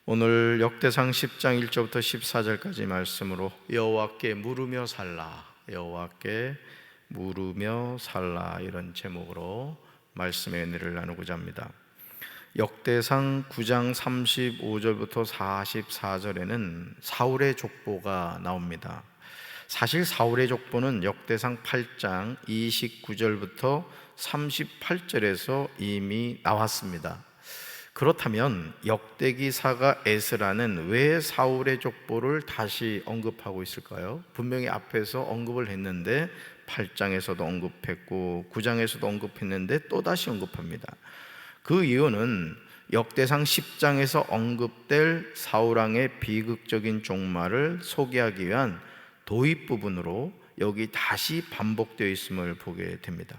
오늘 역대상 10장 1절부터 14절까지 말씀으로 여호와께 물으며 살라, 여호와께 물으며 살라, 이런 제목으로 말씀의 은혜를 나누고자 합니다. 역대상 9장 35절부터 44절에는 사울의 족보가 나옵니다. 사실 사울의 족보는 역대상 8장 29절부터 38절에서 이미 나왔습니다. 그렇다면 역대기사가 에스라는 왜 사울의 족보를 다시 언급하고 있을까요? 분명히 앞에서 언급을 했는데 8장에서도 언급했고 9장에서도 언급했는데 또다시 언급합니다. 그 이유는 역대상 10장에서 언급될 사울왕의 비극적인 종말을 소개하기 위한 도입 부분으로 여기 다시 반복되어 있음을 보게 됩니다.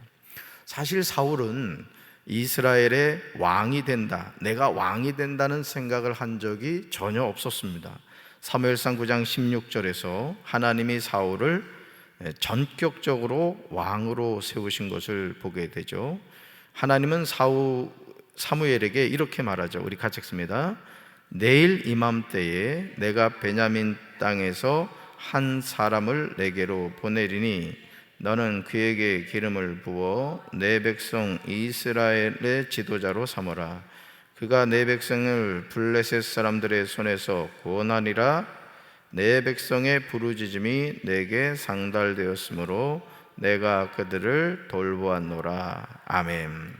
사실 사울은 이스라엘의 왕이 된다, 내가 왕이 된다는 생각을 한 적이 전혀 없었습니다. 사무엘상 9장 16절에서 하나님이 사울을 전격적으로 왕으로 세우신 것을 보게 되죠. 하나님은 사무엘에게 이렇게 말하죠. 우리 같이 읽습니다. 내일 이맘때에 내가 베냐민 땅에서 한 사람을 내게로 보내리니 너는 그에게 기름을 부어 내 백성 이스라엘의 지도자로 삼어라. 그가 내 백성을 블레셋 사람들의 손에서 구원하리라. 내 백성의 부르짖음이 내게 상달되었으므로 내가 그들을 돌보았노라. 아멘.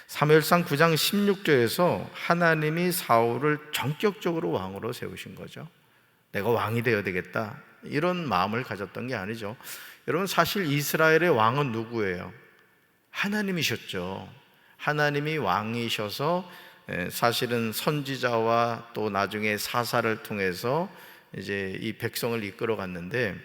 사무엘상 9장 16절에서 하나님이 사울을 전격적으로 왕으로 세우신 거죠. 내가 왕이 되어야 되겠다, 이런 마음을 가졌던 게 아니죠. 여러분, 사실 이스라엘의 왕은 누구예요? 하나님이셨죠. 하나님이 왕이셔서 사실은 선지자와 또 나중에 사사를 통해서 이제 이 백성을 이끌어 갔는데,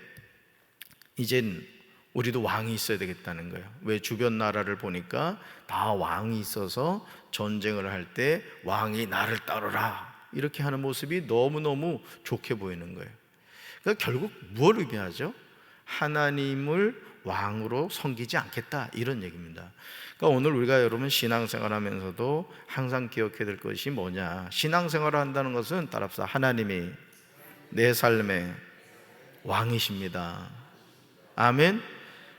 이젠 우리도 왕이 있어야 되겠다는 거예요. 왜? 주변 나라를 보니까 다 왕이 있어서 전쟁을 할 때 왕이 나를 따르라, 이렇게 하는 모습이 너무너무 좋게 보이는 거예요. 그러니까 결국 무엇을 의미하죠? 하나님을 왕으로 섬기지 않겠다, 이런 얘기입니다. 그러니까 오늘 우리가 여러분 신앙생활 하면서도 항상 기억해야 될 것이 뭐냐, 신앙생활을 한다는 것은 따라서 하나님이 내 삶의 왕이십니다. 아멘.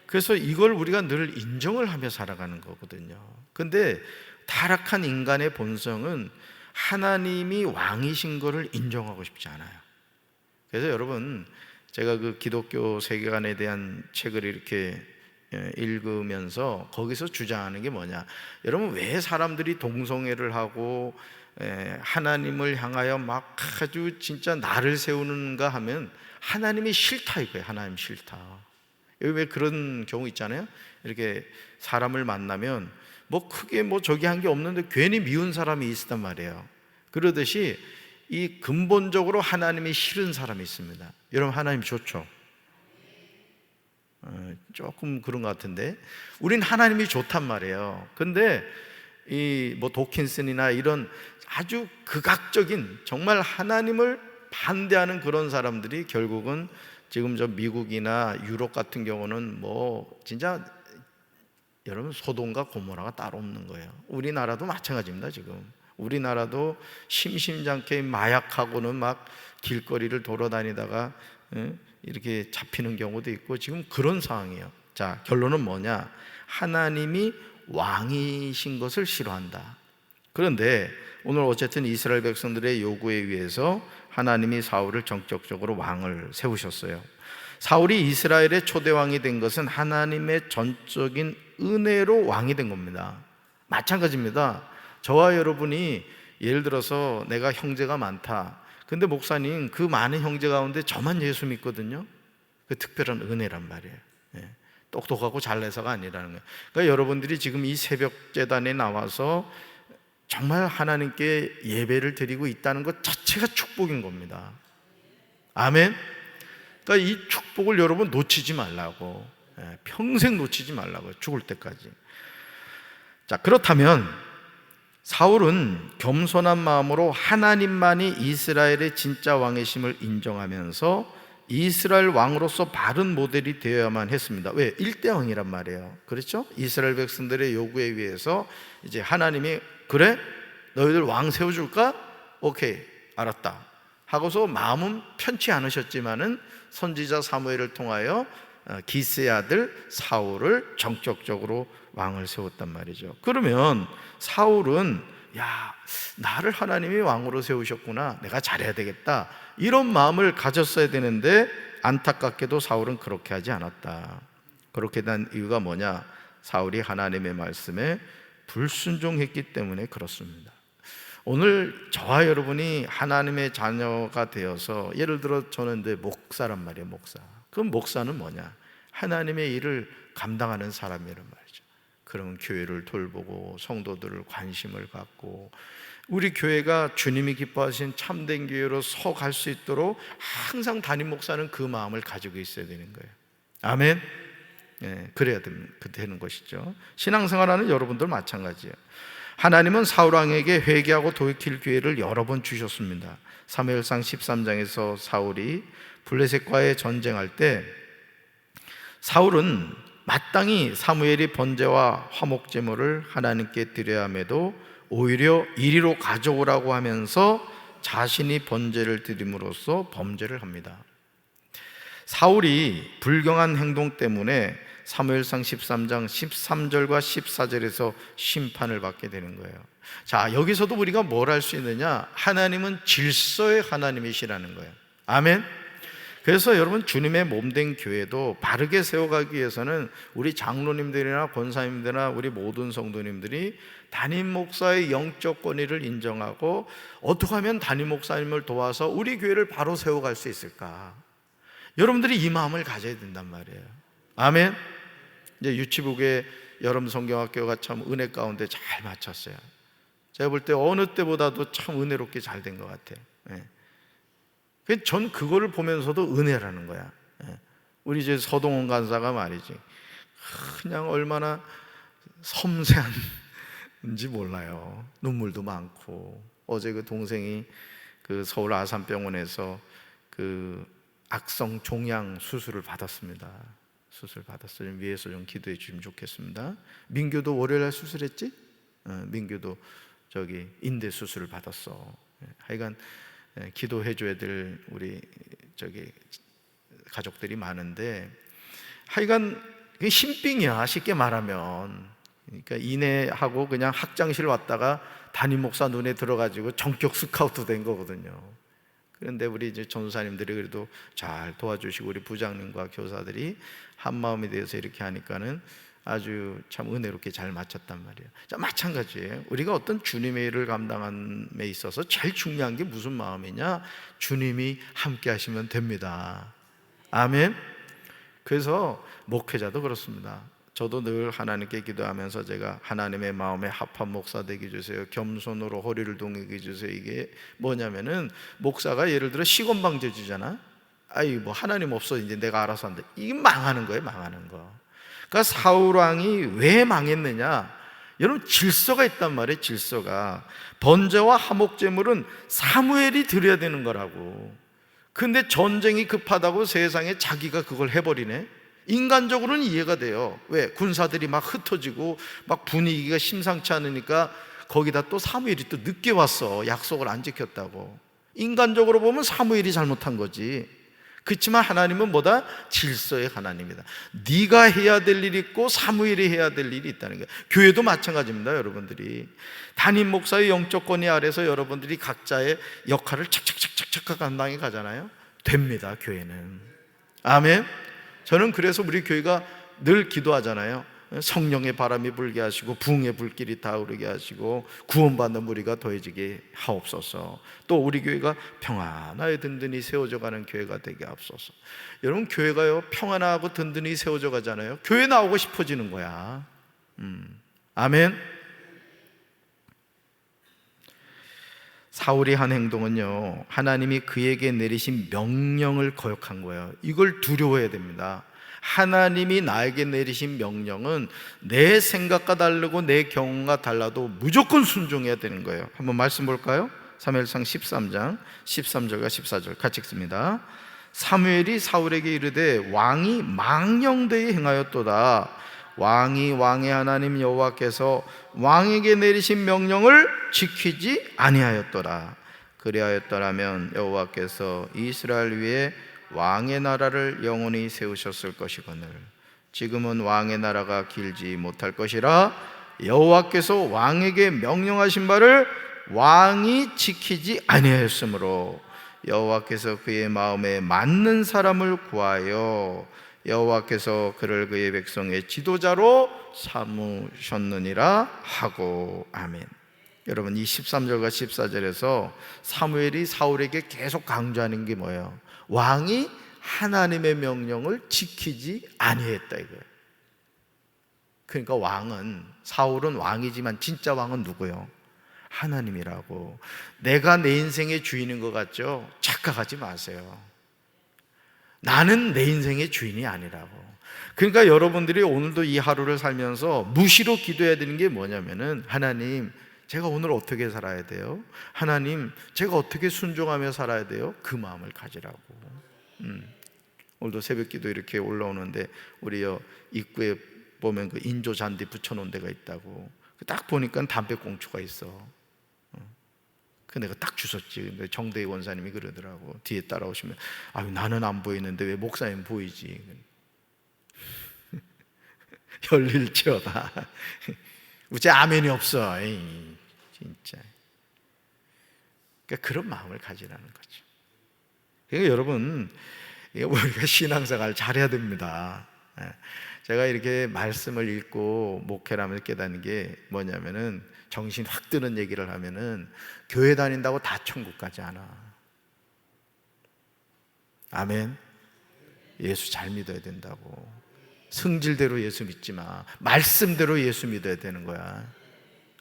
그래서 이걸 우리가 늘 인정을 하며 살아가는 거거든요. 근데 타락한 인간의 본성은 하나님이 왕이신 것을 인정하고 싶지 않아요. 그래서 여러분, 제가 그 기독교 세계관에 대한 책을 이렇게 읽으면서 거기서 주장하는 게 뭐냐, 여러분 왜 사람들이 동성애를 하고 하나님을 향하여 막 아주 진짜 나를 세우는가 하면 하나님이 싫다 이거예요. 하나님 싫다. 여기 왜 그런 경우 있잖아요. 이렇게 사람을 만나면 뭐 크게 뭐 저기 한 게 없는데 괜히 미운 사람이 있단 말이에요. 그러듯이 이 근본적으로 하나님이 싫은 사람이 있습니다. 여러분, 하나님 좋죠? 조금 그런 것 같은데, 우린 하나님이 좋단 말이에요. 근데 이 뭐 도킨슨이나 이런 아주 극악적인, 정말 하나님을 반대하는 그런 사람들이 결국은 지금 저 미국이나 유럽 같은 경우는 뭐 진짜 여러분 소돔과 고모라가 따로 없는 거예요. 우리나라도 마찬가지입니다. 지금 우리나라도 심심찮게 마약하고는 막 길거리를 돌아다니다가 이렇게 잡히는 경우도 있고 지금 그런 상황이에요. 자, 결론은 뭐냐? 하나님이 왕이신 것을 싫어한다. 그런데 오늘 어쨌든 이스라엘 백성들의 요구에 의해서 하나님이 사울을 전격적으로 왕을 세우셨어요. 사울이 이스라엘의 초대왕이 된 것은 하나님의 전적인 은혜로 왕이 된 겁니다. 마찬가지입니다. 저와 여러분이 예를 들어서 내가 형제가 많다, 근데 목사님 그 많은 형제 가운데 저만 예수 믿거든요. 그 특별한 은혜란 말이에요. 똑똑하고 잘나서가 아니라는 거예요. 그러니까 여러분들이 지금 이 새벽 제단에 나와서 정말 하나님께 예배를 드리고 있다는 것 자체가 축복인 겁니다. 아멘. 그러니까 이 축복을 여러분 놓치지 말라고, 평생 놓치지 말라고, 죽을 때까지. 자, 그렇다면 사울은 겸손한 마음으로 하나님만이 이스라엘의 진짜 왕이심을 인정하면서 이스라엘 왕으로서 바른 모델이 되어야만 했습니다. 왜? 1대 왕이란 말이에요. 그렇죠? 이스라엘 백성들의 요구에 의해서 이제 하나님이 그래? 너희들 왕 세워줄까? 오케이. 알았다 하고서 마음은 편치 않으셨지만은 선지자 사무엘을 통하여 기스의 아들 사울을 정격적으로 왕을 세웠단 말이죠. 그러면 사울은 야, 나를 하나님이 왕으로 세우셨구나, 내가 잘해야 되겠다, 이런 마음을 가졌어야 되는데 안타깝게도 사울은 그렇게 하지 않았다. 그렇게 된 이유가 뭐냐? 사울이 하나님의 말씀에 불순종했기 때문에 그렇습니다. 오늘 저와 여러분이 하나님의 자녀가 되어서, 예를 들어 저는 이제 목사란 말이에요. 목사. 그럼 목사는 뭐냐? 하나님의 일을 감당하는 사람이란 말이죠. 그러면 교회를 돌보고 성도들을 관심을 갖고 우리 교회가 주님이 기뻐하신 참된 교회로 서갈 수 있도록 항상 담임 목사는 그 마음을 가지고 있어야 되는 거예요. 아멘. 그래야 되는 것이죠. 신앙생활하는 여러분들 마찬가지예요. 하나님은 사울 왕에게 회개하고 돌이킬 기회를 여러 번 주셨습니다. 사무엘상 13장에서 사울이 블레셋과의 전쟁할 때 사울은 마땅히 사무엘이 번제와 화목 제물을 하나님께 드려야 함에도 오히려 이리로 가져오라고 하면서 자신이 번제를 드림으로써 범죄를 합니다. 사울이 불경한 행동 때문에 사무엘상 13장 13절과 14절에서 심판을 받게 되는 거예요. 자, 여기서도 우리가 뭘 할 수 있느냐? 하나님은 질서의 하나님이시라는 거예요. 아멘. 그래서 여러분, 주님의 몸된 교회도 바르게 세워가기 위해서는 우리 장로님들이나 권사님들이나 우리 모든 성도님들이 담임 목사의 영적 권위를 인정하고 어떻게 하면 담임 목사님을 도와서 우리 교회를 바로 세워갈 수 있을까? 여러분들이 이 마음을 가져야 된단 말이에요. 아멘. 이제 유치부의 여름 성경학교가 참 은혜 가운데 잘 맞췄어요. 제가 볼 때 어느 때보다도 참 은혜롭게 잘 된 것 같아요. 전 그거를 보면서도 은혜라는 거야. 우리 이제 서동원 간사가 말이지, 그냥 얼마나 섬세한지 몰라요. 눈물도 많고. 어제 그 동생이 그 서울 아산병원에서 그 악성 종양 수술을 받았습니다. 수술 받았어요. 위에서 좀 기도해 주시면 좋겠습니다. 민규도 월요일날 수술했지? 민규도 저기 인대 수술을 받았어. 하여간 기도해 줘야 될 우리 저기 가족들이 많은데, 하여간 신빙이야, 쉽게 말하면. 그러니까 인해하고 그냥 학장실 왔다가 담임 목사 눈에 들어가지고 전격 스카우트 된 거거든요. 그런데 우리 이제 전도사님들이 그래도 잘 도와주시고 우리 부장님과 교사들이 한 마음이 되어서 이렇게 하니까는 아주 참 은혜롭게 잘 마쳤단 말이에요. 자, 마찬가지예요. 우리가 어떤 주님의 일을 감당함에 있어서 제일 중요한 게 무슨 마음이냐? 주님이 함께 하시면 됩니다. 아멘. 그래서 목회자도 그렇습니다. 저도 늘 하나님께 기도하면서 제가 하나님의 마음에 합한 목사 되게 해주세요, 겸손으로 허리를 동이게 해주세요. 이게 뭐냐면은, 목사가 예를 들어 시건방져 주잖아. 아이 뭐 하나님 없어, 이제 내가 알아서 한다. 이게 망하는 거예요, 망하는 거. 그러니까 사울 왕이 왜 망했느냐? 여러분, 질서가 있단 말이에요. 질서가. 번제와 화목 제물은 사무엘이 드려야 되는 거라고. 근데 전쟁이 급하다고 세상에 자기가 그걸 해버리네. 인간적으로는 이해가 돼요. 왜? 군사들이 막 흩어지고 막 분위기가 심상치 않으니까 거기다 또 사무엘이 또 늦게 왔어. 약속을 안 지켰다고. 인간적으로 보면 사무엘이 잘못한 거지. 그렇지만 하나님은 뭐다? 질서의 하나님이다. 네가 해야 될 일이 있고 사무엘이 해야 될 일이 있다는 거예요. 교회도 마찬가지입니다. 여러분들이 담임 목사의 영적 권위 아래서 여러분들이 각자의 역할을 착착착착착 감당해 가잖아요. 됩니다, 교회는. 아멘. 저는 그래서 우리 교회가 늘 기도하잖아요. 성령의 바람이 불게 하시고 부흥의 불길이 타오르게 하시고 구원받는 무리가 더해지게 하옵소서. 또 우리 교회가 평안하여 든든히 세워져 가는 교회가 되게 하옵소서. 여러분, 교회가요 평안하고 든든히 세워져 가잖아요. 교회 나오고 싶어지는 거야. 아멘. 사울이 한 행동은요, 하나님이 그에게 내리신 명령을 거역한 거예요. 이걸 두려워해야 됩니다. 하나님이 나에게 내리신 명령은 내 생각과 다르고 내 경험과 달라도 무조건 순종해야 되는 거예요. 한번 말씀 볼까요? 사무엘상 13장 13절과 14절 같이 읽습니다. 사무엘이 사울에게 이르되 왕이 망령되이 행하였도다. 왕이 왕의 하나님 여호와께서 왕에게 내리신 명령을 지키지 아니하였더라. 그 그리하였더라면 여호와께서 이스라엘 위에 왕의 나라를 영원히 세우셨을 것이거늘 지금은 왕의 나라가 길지 못할 것이라 여호와께서 왕에게 명령하신 바를 왕이 지키지 아니하였으므로 여호와께서 그의 마음에 맞는 사람을 구하여 여호와께서 그를 그의 백성의 지도자로 삼으셨느니라 하고. 아멘. 여러분, 이 13절과 14절에서 사무엘이 사울에게 계속 강조하는 게 뭐예요? 왕이 하나님의 명령을 지키지 아니했다 이거예요. 그러니까 사울은 왕이지만 진짜 왕은 누구예요? 하나님이라고. 내가 내 인생의 주인인 것 같죠? 착각하지 마세요. 나는 내 인생의 주인이 아니라고. 그러니까 여러분들이 오늘도 이 하루를 살면서 무시로 기도해야 되는 게 뭐냐면은, 하나님, 제가 오늘 어떻게 살아야 돼요? 하나님, 제가 어떻게 순종하며 살아야 돼요? 그 마음을 가지라고. 오늘도 새벽 기도 이렇게 올라오는데 우리 입구에 보면 그 인조 잔디 붙여놓은 데가 있다고. 딱 보니까 담배꽁초가 있어. 그 내가 딱 주웠지. 근데 정대희 원사님이 그러더라고. 뒤에 따라오시면, 아유, 나는 안 보이는데 왜 목사님 보이지? 열릴지어다. 우째 아멘이 없어. 에이, 진짜. 그러니까 그런 마음을 가지라는 거죠. 그러니까 여러분, 우리가 신앙생활 잘해야 됩니다. 제가 이렇게 말씀을 읽고 목회를 하면서 깨닫는 게 뭐냐면은, 정신 확 드는 얘기를 하면은, 교회 다닌다고 다 천국 가지 않아. 아멘. 예수 잘 믿어야 된다고. 성질대로 예수 믿지 마. 말씀대로 예수 믿어야 되는 거야.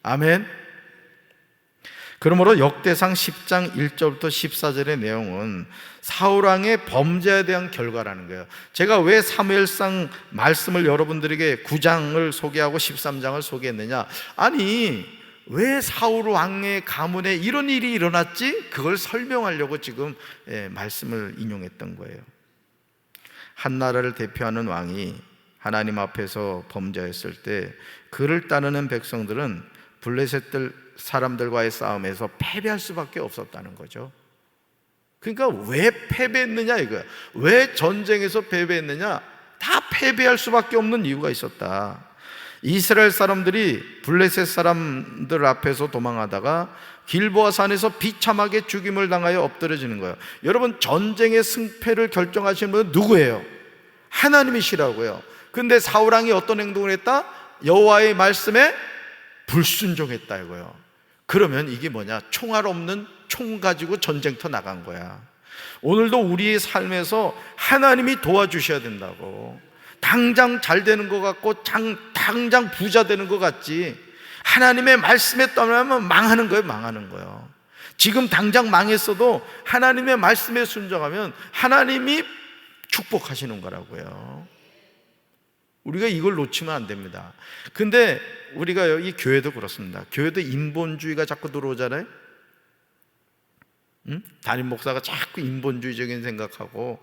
아멘. 그러므로 역대상 10장 1절부터 14절의 내용은 사울왕의 범죄에 대한 결과라는 거예요. 제가 왜 사무엘상 말씀을 여러분들에게 9장을 소개하고 13장을 소개했느냐? 아니, 왜 사울왕의 가문에 이런 일이 일어났지? 그걸 설명하려고 지금 말씀을 인용했던 거예요. 한 나라를 대표하는 왕이 하나님 앞에서 범죄했을 때 그를 따르는 백성들은 블레셋 사람들과의 싸움에서 패배할 수밖에 없었다는 거죠. 그러니까 왜 패배했느냐 이거야. 왜 전쟁에서 패배했느냐? 다 패배할 수밖에 없는 이유가 있었다. 이스라엘 사람들이 블레셋 사람들 앞에서 도망하다가 길보아 산에서 비참하게 죽임을 당하여 엎드려지는 거예요. 여러분, 전쟁의 승패를 결정하시는 분은 누구예요? 하나님이시라고요. 근데 사울왕이 어떤 행동을 했다? 여호와의 말씀에 불순종했다 이거예요. 그러면 이게 뭐냐? 총알 없는 총 가지고 전쟁터 나간 거야. 오늘도 우리의 삶에서 하나님이 도와주셔야 된다고. 당장 잘 되는 것 같고 당장 부자 되는 것 같지, 하나님의 말씀에 떠나면 망하는 거예요. 망하는 거예요. 지금 당장 망했어도 하나님의 말씀에 순종하면 하나님이 축복하시는 거라고요. 우리가 이걸 놓치면 안 됩니다. 근데 우리가 이 교회도 그렇습니다. 교회도 인본주의가 자꾸 들어오잖아요. 담임 목사가 자꾸 인본주의적인 생각하고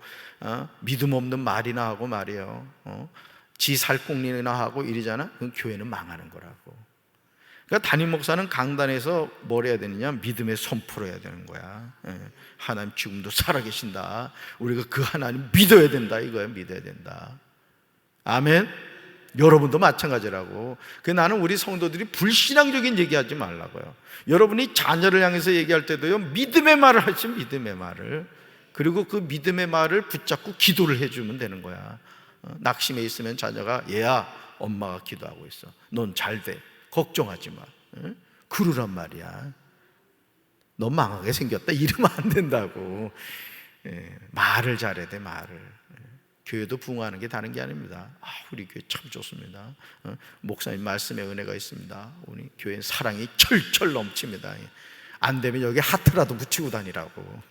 믿음 없는 말이나 하고 말이에요. 지 살궁리나 하고 이러잖아. 그럼 교회는 망하는 거라고. 그러니까 담임 목사는 강단에서 뭘 해야 되느냐? 믿음의 선포를 해야 되는 거야. 하나님 지금도 살아계신다. 우리가 그 하나님 믿어야 된다 이거야. 믿어야 된다. 아멘. 여러분도 마찬가지라고. 나는 우리 성도들이 불신앙적인 얘기하지 말라고요. 여러분이 자녀를 향해서 얘기할 때도요, 믿음의 말을 하시면 믿음의 말을, 그리고 그 믿음의 말을 붙잡고 기도를 해주면 되는 거야. 낙심해 있으면 자녀가, 얘야, 엄마가 기도하고 있어. 넌 잘 돼. 걱정하지 마. 그러란 말이야. 넌 망하게 생겼다 이러면 안 된다고. 말을 잘해야 돼. 말을. 교회도 부흥하는 게 다른 게 아닙니다. 우리 교회 참 좋습니다. 목사님 말씀에 은혜가 있습니다. 우리 교회는 사랑이 철철 넘칩니다. 안 되면 여기 하트라도 붙이고 다니라고.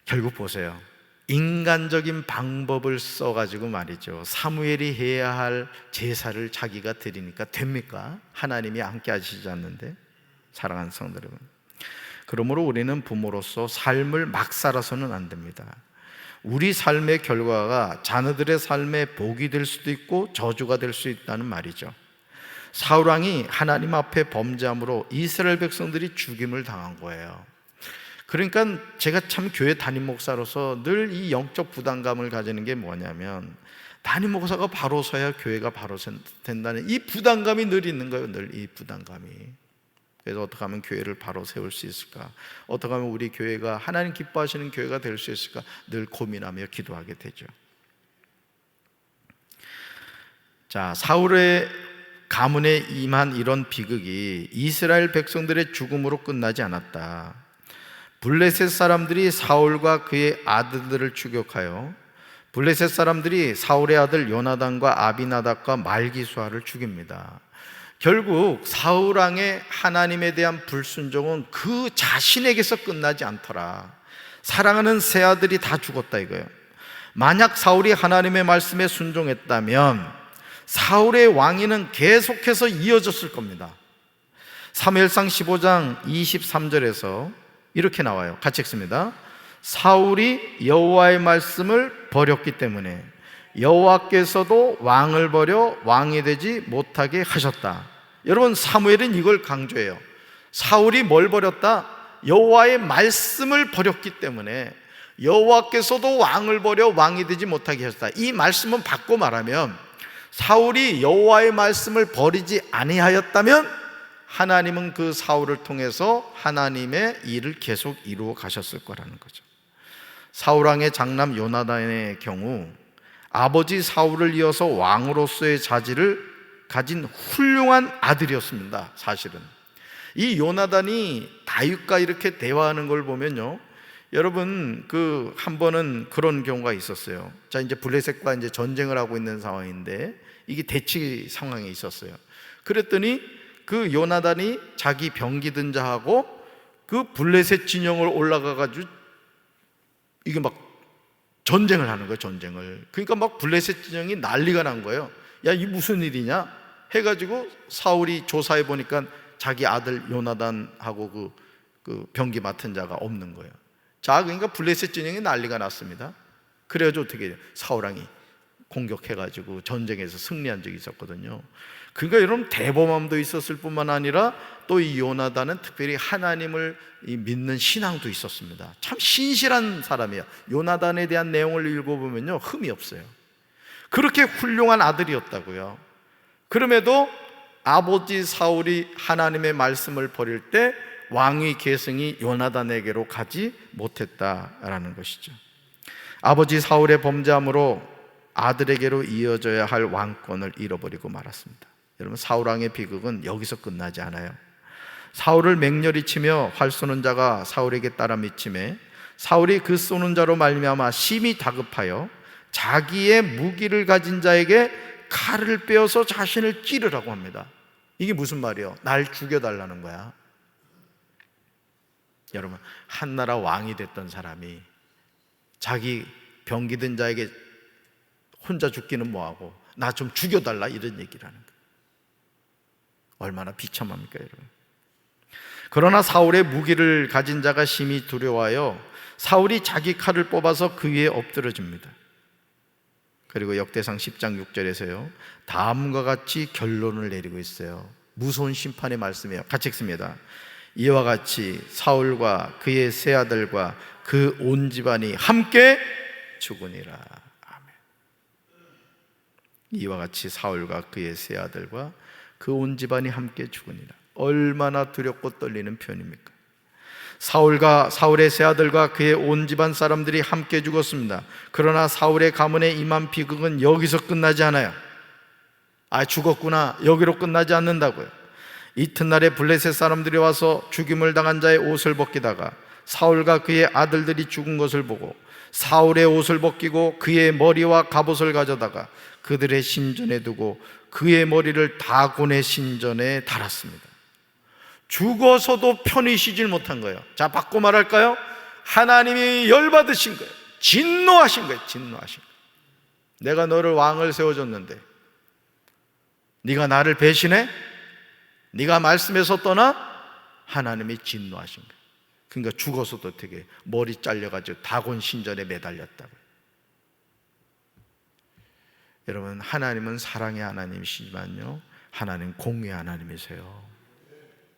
결국 보세요. 인간적인 방법을 써가지고 말이죠, 사무엘이 해야 할 제사를 자기가 드리니까 됩니까? 하나님이 함께 하시지 않는데. 사랑하는 성도 여러분, 그러므로 우리는 부모로서 삶을 막 살아서는 안 됩니다. 우리 삶의 결과가 자녀들의 삶에 복이 될 수도 있고 저주가 될 수 있다는 말이죠. 사울 왕이 하나님 앞에 범죄함으로 이스라엘 백성들이 죽임을 당한 거예요. 그러니까 제가 참 교회 담임 목사로서 늘 이 영적 부담감을 가지는 게 뭐냐면, 담임 목사가 바로 서야 교회가 바로 된다는 이 부담감이 늘 있는 거예요. 늘 이 부담감이. 그래서 어떻게 하면 교회를 바로 세울 수 있을까, 어떻게 하면 우리 교회가 하나님 기뻐하시는 교회가 될 수 있을까 늘 고민하며 기도하게 되죠. 자, 사울의 가문에 임한 이런 비극이 이스라엘 백성들의 죽음으로 끝나지 않았다. 블레셋 사람들이 사울과 그의 아들들을 추격하여 블레셋 사람들이 사울의 아들 요나단과 아비나답과 말기수아를 죽입니다. 결국 사울 왕의 하나님에 대한 불순종은 그 자신에게서 끝나지 않더라. 사랑하는 세 아들이 다 죽었다 이거예요. 만약 사울이 하나님의 말씀에 순종했다면 사울의 왕위는 계속해서 이어졌을 겁니다. 사무엘상 15장 23절에서 이렇게 나와요. 같이 읽습니다. 사울이 여호와의 말씀을 버렸기 때문에 여호와께서도 왕을 버려 왕이 되지 못하게 하셨다. 여러분, 사무엘은 이걸 강조해요. 사울이 뭘 버렸다? 여호와의 말씀을 버렸기 때문에 여호와께서도 왕을 버려 왕이 되지 못하게 하셨다. 이 말씀은 바꿔 말하면 사울이 여호와의 말씀을 버리지 아니하였다면 하나님은 그 사울을 통해서 하나님의 일을 계속 이루어 가셨을 거라는 거죠. 사울 왕의 장남 요나단의 경우 아버지 사울을 이어서 왕으로서의 자질을 가진 훌륭한 아들이었습니다. 사실은 이 요나단이 다윗과 이렇게 대화하는 걸 보면요, 여러분 한 번은 그런 경우가 있었어요. 자, 이제 블레셋과 이제 전쟁을 하고 있는 상황인데 이게 대치 상황에 있었어요. 그랬더니 그 요나단이 자기 병기 든 자하고 그 블레셋 진영을 올라가 가지고 이게 막 전쟁을 하는 거예요. 전쟁을. 그러니까 막 블레셋 진영이 난리가 난 거예요. 야, 이 무슨 일이냐 해가지고 사울이 조사해 보니까 자기 아들 요나단하고 그 병기 맡은 자가 없는 거예요. 자, 그러니까 블레셋 진영이 난리가 났습니다. 그래가지고 어떻게 해요? 사울 왕이 공격해가지고 전쟁에서 승리한 적이 있었거든요. 그러니까 여러분, 대범함도 있었을 뿐만 아니라 또 이 요나단은 특별히 하나님을 믿는 신앙도 있었습니다. 참 신실한 사람이에요. 요나단에 대한 내용을 읽어보면요, 흠이 없어요. 그렇게 훌륭한 아들이었다고요. 그럼에도 아버지 사울이 하나님의 말씀을 버릴 때 왕위 계승이 요나단에게로 가지 못했다라는 것이죠. 아버지 사울의 범죄함으로 아들에게로 이어져야 할 왕권을 잃어버리고 말았습니다. 여러분, 사울 왕의 비극은 여기서 끝나지 않아요. 사울을 맹렬히 치며 활 쏘는 자가 사울에게 따라 미치매 사울이 그 쏘는 자로 말미암아 심히 다급하여 자기의 무기를 가진 자에게 칼을 빼어서 자신을 찌르라고 합니다. 이게 무슨 말이에요? 날 죽여달라는 거야. 여러분, 한나라 왕이 됐던 사람이 자기 병기 든 자에게 혼자 죽기는 뭐하고 나 좀 죽여달라 이런 얘기를 하는 거예요. 얼마나 비참합니까, 여러분? 그러나 사울의 무기를 가진 자가 심히 두려워하여 사울이 자기 칼을 뽑아서 그 위에 엎드려집니다. 그리고 역대상 10장 6절에서요 다음과 같이 결론을 내리고 있어요. 무서운 심판의 말씀이에요. 같이 읽습니다. 이와 같이 사울과 그의 세 아들과 그 온 집안이 함께 죽으니라. 아멘. 이와 같이 사울과 그의 세 아들과 그 온 집안이 함께 죽으니라. 얼마나 두렵고 떨리는 표현입니까? 사울의 세 아들과 그의 온 집안 사람들이 함께 죽었습니다. 그러나 사울의 가문에 임한 비극은 여기서 끝나지 않아요. 아, 죽었구나, 여기로 끝나지 않는다고요. 이튿날에 블레셋 사람들이 와서 죽임을 당한 자의 옷을 벗기다가 사울과 그의 아들들이 죽은 것을 보고 사울의 옷을 벗기고 그의 머리와 갑옷을 가져다가 그들의 신전에 두고 그의 머리를 다곤의 신전에 달았습니다. 죽어서도 편히 쉬질 못한 거예요. 자, 바꿔 말할까요? 하나님이 열받으신 거예요. 진노하신 거예요. 진노하신 거예요. 내가 너를 왕을 세워줬는데 네가 나를 배신해? 네가 말씀에서 떠나? 하나님이 진노하신 거예요. 그러니까 죽어서도 어떻게 머리 잘려가지고 다곤 신전에 매달렸다고요. 여러분, 하나님은 사랑의 하나님이시지만요, 하나님 공의 하나님이세요.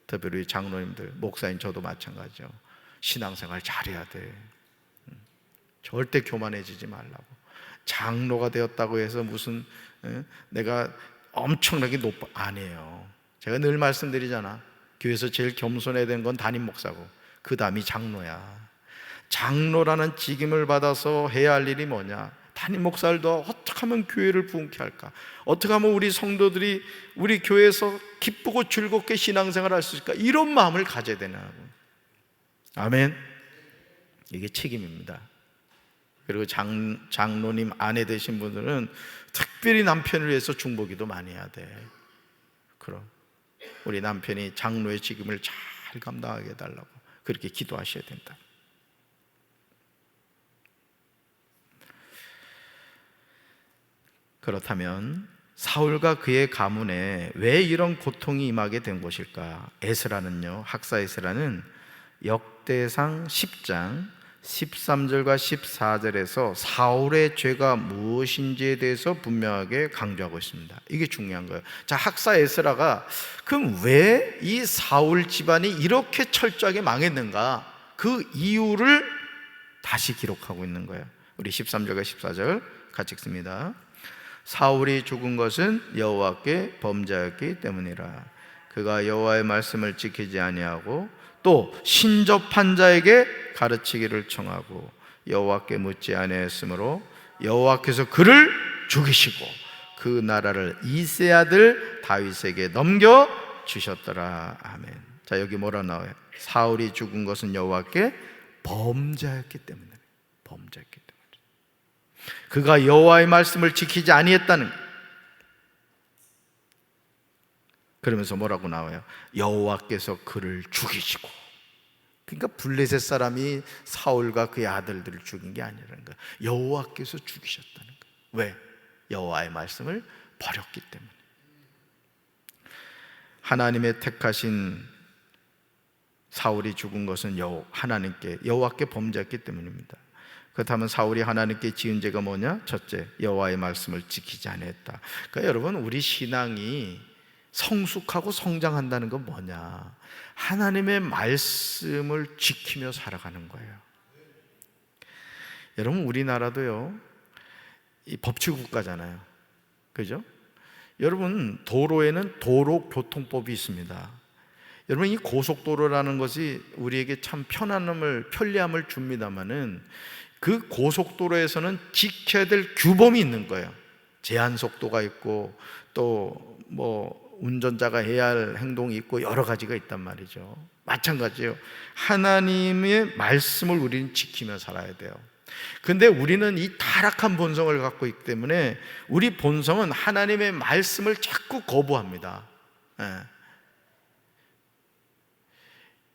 특별히 장로님들, 목사님 저도 마찬가지죠. 신앙생활 잘해야 돼. 절대 교만해지지 말라고. 장로가 되었다고 해서 무슨 내가 엄청나게 아니에요. 제가 늘 말씀드리잖아. 교회에서 제일 겸손해야 되는 건 담임 목사고 그 다음이 장로야. 장로라는 직임을 받아서 해야 할 일이 뭐냐? 담임 목사를 더 어떻게 하면 교회를 부흥케 할까? 어떻게 하면 우리 성도들이 우리 교회에서 기쁘고 즐겁게 신앙생활을 할 수 있을까? 이런 마음을 가져야 되냐고. 아멘. 이게 책임입니다. 그리고 장로님 아내 되신 분들은 특별히 남편을 위해서 중보기도 많이 해야 돼. 그럼 우리 남편이 장로의 직임을 잘 감당하게 해달라고 그렇게 기도하셔야 된다. 그렇다면 사울과 그의 가문에 왜 이런 고통이 임하게 된 것일까? 에스라는요, 학사 에스라는 역대상 10장 13절과 14절에서 사울의 죄가 무엇인지에 대해서 분명하게 강조하고 있습니다. 이게 중요한 거예요. 자, 학사 에스라가 그럼 왜 이 사울 집안이 이렇게 철저하게 망했는가? 그 이유를 다시 기록하고 있는 거예요. 우리 13절과 14절 같이 읽습니다. 사울이 죽은 것은 여호와께 범죄하였기 때문이라. 그가 여호와의 말씀을 지키지 아니하고 또 신접한 자에게 가르치기를 청하고 여호와께 묻지 아니하였으므로 여호와께서 그를 죽이시고 그 나라를 이새 아들 다윗에게 넘겨 주셨더라. 아멘. 자, 여기 뭐라 나와요? 사울이 죽은 것은 여호와께 범죄하였기 때문에. 범죄했기 때문에. 그가 여호와의 말씀을 지키지 아니했다는, 그러면서 뭐라고 나와요? 여호와께서 그를 죽이시고. 그러니까 블레셋 사람이 사울과 그의 아들들을 죽인 게 아니라는 거예요. 여호와께서 죽이셨다는 거예요. 왜? 여호와의 말씀을 버렸기 때문에. 하나님의 택하신 사울이 죽은 것은 하나님께, 여호와께 범죄했기 때문입니다. 그렇다면 사울이 하나님께 지은 죄가 뭐냐? 첫째, 여호와의 말씀을 지키지 않았다. 그러니까 여러분, 우리 신앙이 성숙하고 성장한다는 건 뭐냐? 하나님의 말씀을 지키며 살아가는 거예요. 여러분, 우리나라도요, 이 법치국가잖아요. 그죠? 여러분, 도로에는 도로교통법이 있습니다. 여러분, 이 고속도로라는 것이 우리에게 참 편리함을 줍니다마는 그 고속도로에서는 지켜야 될 규범이 있는 거예요. 제한 속도가 있고 또 운전자가 해야 할 행동이 있고 여러 가지가 있단 말이죠. 마찬가지예요. 하나님의 말씀을 우리는 지키며 살아야 돼요. 근데 우리는 이 타락한 본성을 갖고 있기 때문에 우리 본성은 하나님의 말씀을 자꾸 거부합니다.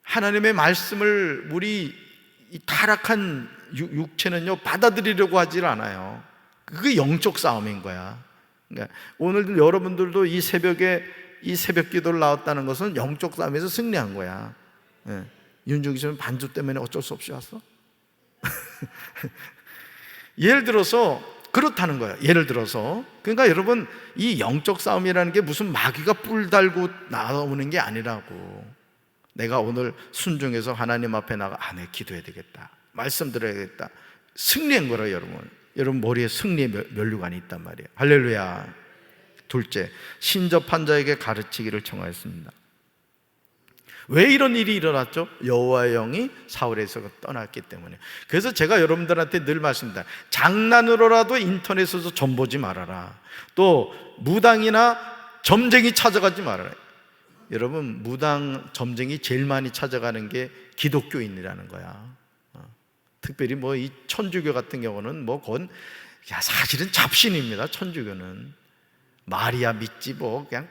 하나님의 말씀을 우리 이 타락한 육체는요 받아들이려고 하질 않아요. 그게 영적 싸움인 거야. 그러니까 오늘 여러분들도 이 새벽에 이 새벽 기도를 나왔다는 것은 영적 싸움에서 승리한 거야. 윤중기 씨는 반주 때문에 어쩔 수 없이 왔어? 예를 들어서 그렇다는 거예요. 예를 들어서, 그러니까 여러분, 이 영적 싸움이라는 게 무슨 마귀가 뿔 달고 나오는 게 아니라고. 내가 오늘 순종해서 하나님 앞에 나가 내 기도해야 되겠다, 말씀 들어야겠다, 승리한 거라. 여러분 머리에 승리의 면류관이 있단 말이에요. 할렐루야. 둘째, 신접한 자에게 가르치기를 청하였습니다. 왜 이런 일이 일어났죠? 여호와의 영이 사울에서 떠났기 때문에. 그래서 제가 여러분들한테 늘 말씀드립니다. 장난으로라도 인터넷에서 점 보지 말아라. 또 무당이나 점쟁이 찾아가지 말아라. 여러분, 무당, 점쟁이 제일 많이 찾아가는 게 기독교인이라는 거야. 특별히 이 천주교 같은 경우는 그건 사실은 잡신입니다. 천주교는 마리아 믿지 그냥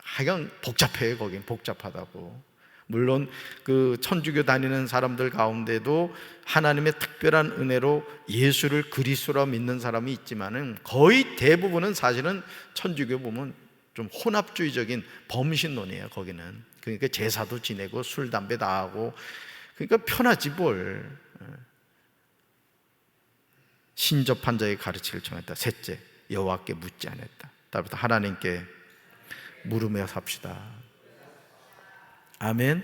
하여간 복잡해요. 거긴 복잡하다고. 물론 그 천주교 다니는 사람들 가운데도 하나님의 특별한 은혜로 예수를 그리스도라 믿는 사람이 있지만은 거의 대부분은 사실은 천주교 보면 좀 혼합주의적인 범신론이에요. 거기는. 그러니까 제사도 지내고 술 담배 다 하고, 그러니까 편하지 뭘. 신접한 자의 가르치기를 청했다. 셋째, 여호와께 묻지 않았다. 따라서 하나님께 물으며 삽시다. 아멘.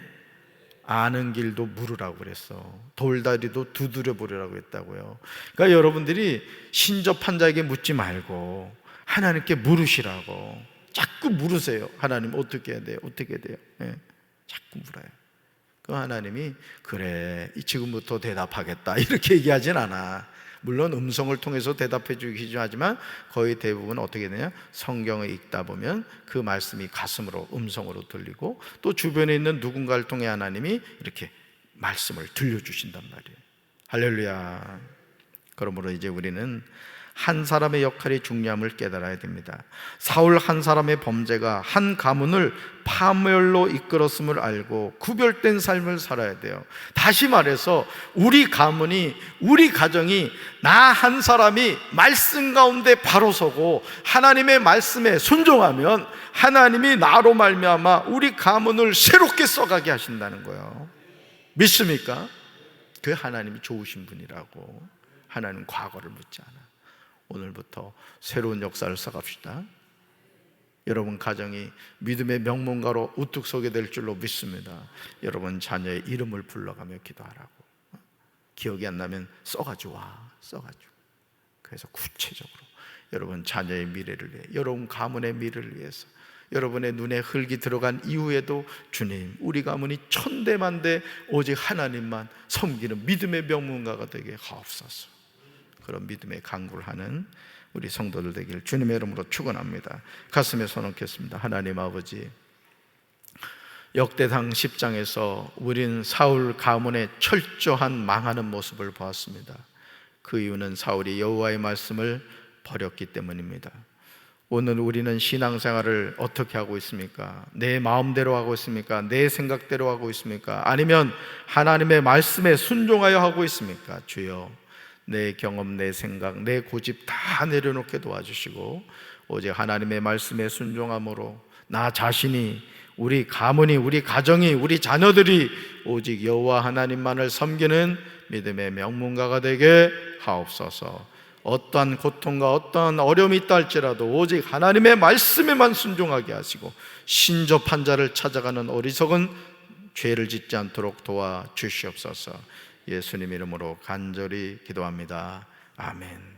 아는 길도 물으라고 그랬어. 돌다리도 두드려 보려고 했다고요. 그러니까 여러분들이 신접한 자에게 묻지 말고 하나님께 물으시라고. 자꾸 물으세요. 하나님 어떻게 해야 돼요? 어떻게 해야 돼요? 네. 자꾸 물어요. 그 하나님이 그래 지금부터 대답하겠다 이렇게 얘기하진 않아. 물론 음성을 통해서 대답해 주기도 하지만 거의 대부분 어떻게 되냐, 성경을 읽다 보면 그 말씀이 가슴으로 음성으로 들리고 또 주변에 있는 누군가를 통해 하나님이 이렇게 말씀을 들려주신단 말이에요. 할렐루야. 그러므로 이제 우리는 한 사람의 역할이 중요함을 깨달아야 됩니다. 사울 한 사람의 범죄가 한 가문을 파멸로 이끌었음을 알고 구별된 삶을 살아야 돼요. 다시 말해서 우리 가문이, 우리 가정이 나 한 사람이 말씀 가운데 바로 서고 하나님의 말씀에 순종하면 하나님이 나로 말미암아 우리 가문을 새롭게 써가게 하신다는 거예요. 믿습니까? 그 하나님이 좋으신 분이라고. 하나님 과거를 묻지 않아. 오늘부터 새로운 역사를 써갑시다. 여러분 가정이 믿음의 명문가로 우뚝 서게 될 줄로 믿습니다. 여러분 자녀의 이름을 불러가며 기도하라고. 기억이 안 나면 써가지고 와. 써가지고. 그래서 구체적으로 여러분 자녀의 미래를 위해, 여러분 가문의 미래를 위해서, 여러분의 눈에 흙이 들어간 이후에도 주님 우리 가문이 천대만대 오직 하나님만 섬기는 믿음의 명문가가 되게 하옵소서. 그런 믿음의 간구를 하는 우리 성도들 되기를 주님의 이름으로 축원합니다. 가슴에 손 얹겠습니다. 하나님 아버지, 역대상 10장에서 우린 사울 가문의 철저한 망하는 모습을 보았습니다. 그 이유는 사울이 여호와의 말씀을 버렸기 때문입니다. 오늘 우리는 신앙생활을 어떻게 하고 있습니까? 내 마음대로 하고 있습니까? 내 생각대로 하고 있습니까? 아니면 하나님의 말씀에 순종하여 하고 있습니까? 주여, 내 경험, 내 생각, 내 고집 다 내려놓게 도와주시고 오직 하나님의 말씀에 순종함으로 나 자신이, 우리 가문이, 우리 가정이, 우리 자녀들이 오직 여호와 하나님만을 섬기는 믿음의 명문가가 되게 하옵소서. 어떠한 고통과 어떠한 어려움이 있다 할지라도 오직 하나님의 말씀에만 순종하게 하시고 신접한 자를 찾아가는 어리석은 죄를 짓지 않도록 도와주시옵소서. 예수님 이름으로 간절히 기도합니다. 아멘.